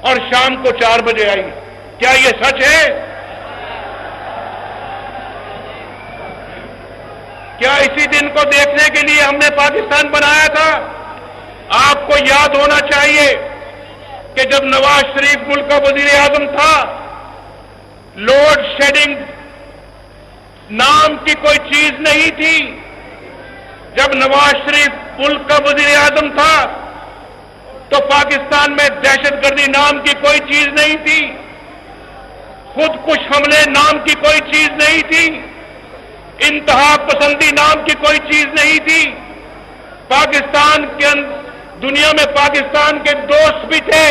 اور شام کو 4 بجے آئی. کیا یہ سچ ہے؟ کیا اسی دن کو دیکھنے کے لیے ہم نے پاکستان بنایا تھا؟ آپ کو یاد ہونا چاہیے کہ جب نواز شریف ملک کا وزیر اعظم تھا، لوڈ شیڈنگ نام کی کوئی چیز نہیں تھی. جب نواز شریف ملک کا وزیر اعظم تھا تو پاکستان میں دہشت گردی نام کی کوئی چیز نہیں تھی، خود کش حملے نام کی کوئی چیز نہیں تھی، انتہا پسندی نام کی کوئی چیز نہیں تھی. پاکستان کے دنیا میں پاکستان کے دوست بھی تھے.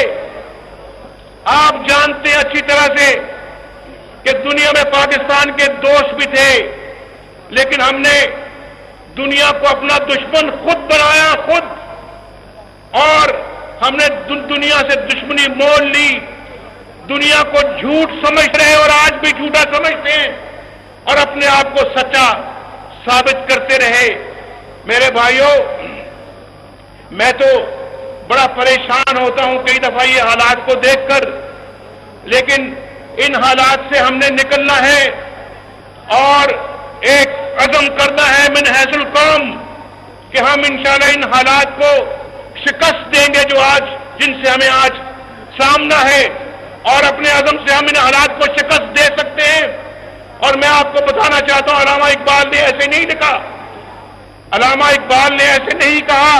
آپ جانتے ہیں اچھی طرح سے کہ دنیا میں پاکستان کے دوست بھی تھے، لیکن ہم نے دنیا کو اپنا دشمن خود بنایا، خود. اور ہم نے دنیا سے دشمنی مول لی، دنیا کو جھوٹ سمجھ رہے اور آج بھی جھوٹا سمجھتے ہیں اور اپنے آپ کو سچا ثابت کرتے رہے. میرے بھائیوں، میں تو بڑا پریشان ہوتا ہوں کئی دفعہ یہ حالات کو دیکھ کر، لیکن ان حالات سے ہم نے نکلنا ہے اور ایک عزم کرنا ہے من حیث القوم کہ ہم انشاءاللہ ان حالات کو شکست دیں گے جو آج جن سے ہمیں آج سامنا ہے، اور اپنے عزم سے ہم ان حالات کو شکست دے سکتے ہیں. اور میں آپ کو بتانا چاہتا ہوں، علامہ اقبال نے ایسے نہیں لکھا، علامہ اقبال نے ایسے نہیں کہا.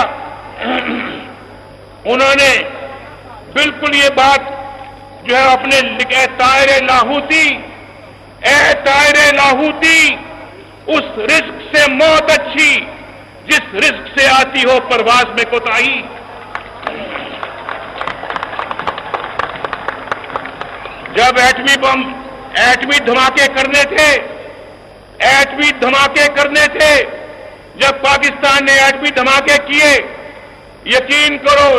انہوں نے بالکل یہ بات جو ہے اپنے لکھے، طائر لاہوتی، اے طائر لاہوتی، اس رزق سے موت اچھی جس رزق سے آتی ہو پرواز میں کوتاہی. جب ایٹمی دھماکے کرنے تھے، جب پاکستان نے ایٹمی دھماکے کیے، یقین کرو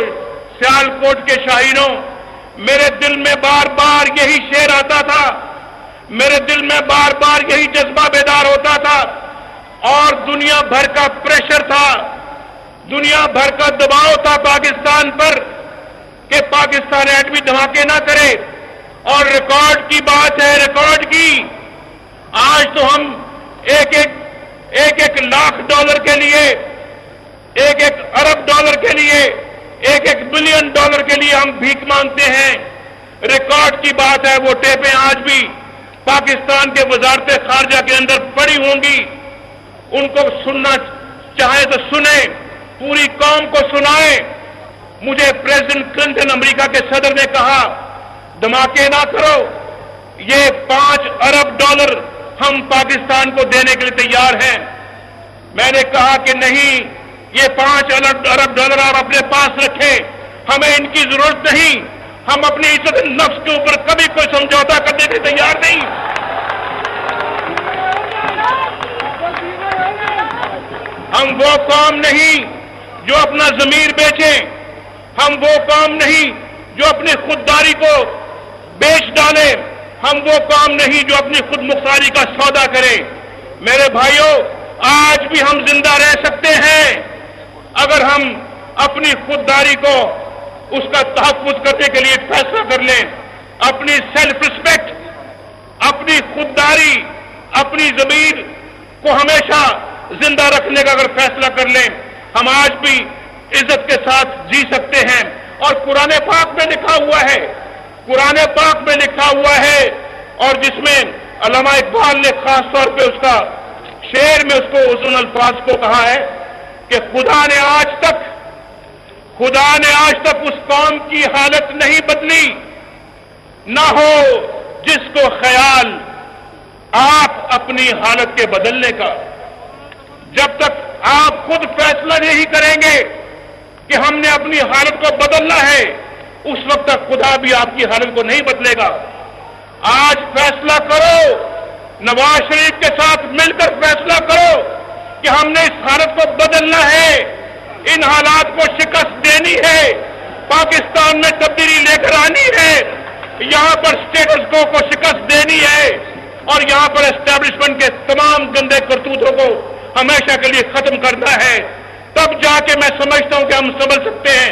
سیالکوٹ کے شاہینوں، میرے دل میں بار بار یہی شعر آتا تھا، میرے دل میں بار بار یہی جذبہ بیدار ہوتا تھا، اور دنیا بھر کا پریشر تھا، دنیا بھر کا دباؤ تھا پاکستان پر کہ پاکستان ایٹمی دھماکے نہ کرے. اور ریکارڈ کی بات ہے، ریکارڈ کی. آج تو ہم ایک لاکھ ڈالر کے لیے، ایک ارب ڈالر کے لیے، ایک بلین ڈالر کے لیے ہم بھیک مانگتے ہیں. ریکارڈ کی بات ہے، وہ ٹیپیں آج بھی پاکستان کے وزارت خارجہ کے اندر پڑی ہوں گی. ان کو سننا چاہے تو سنیں، پوری قوم کو سنائیں. مجھے پریزیڈنٹ کلنٹن امریکہ کے صدر نے کہا دھماکے نہ کرو، یہ 5 ارب ڈالر ہم پاکستان کو دینے کے لیے تیار ہیں. میں نے کہا کہ نہیں، یہ 5 ارب ڈالر آپ اپنے پاس رکھیں، ہمیں ان کی ضرورت نہیں. ہم اپنی عزت نفس کے اوپر کبھی کوئی سمجھوتا کرنے کے لیے تیار نہیں. ہم وہ قوم نہیں جو اپنا ضمیر بیچیں، ہم وہ قوم نہیں جو اپنی خودداری کو بیچ ڈالیں، ہم وہ قوم نہیں جو اپنی خود مختاری کا سودا کرے. میرے بھائیوں، آج بھی ہم زندہ رہ سکتے ہیں اگر ہم اپنی خودداری کو اس کا تحفظ کرنے کے لیے فیصلہ کر لیں. اپنی سیلف رسپیکٹ، اپنی خودداری، اپنی ضمیر کو ہمیشہ زندہ رکھنے کا اگر فیصلہ کر لیں، ہم آج بھی عزت کے ساتھ جی سکتے ہیں. اور قرآن پاک میں لکھا ہوا ہے، قرآن پاک میں لکھا ہوا ہے، اور جس میں علامہ اقبال نے خاص طور پہ اس کا شعر میں اس کو ان الفاظ کو کہا ہے کہ خدا نے آج تک اس قوم کی حالت نہیں بدلی، نہ ہو جس کو خیال آپ اپنی حالت کے بدلنے کا. جب تک آپ خود فیصلہ نہیں کریں گے کہ ہم نے اپنی حالت کو بدلنا ہے، اس وقت تک خدا بھی آپ کی حالت کو نہیں بدلے گا. آج فیصلہ کرو، نواز شریف کے ساتھ مل کر فیصلہ کرو کہ ہم نے اس حالت کو بدلنا ہے، ان حالات کو شکست دینی ہے، پاکستان میں تبدیلی لے کر آنی ہے، یہاں پر اسٹیٹس کو شکست دینی ہے، اور یہاں پر اسٹیبلشمنٹ کے تمام گندے کرتوتوں کو ہمیشہ کے لیے ختم کرنا ہے. تب جا کے میں سمجھتا ہوں کہ ہم سمجھ سکتے ہیں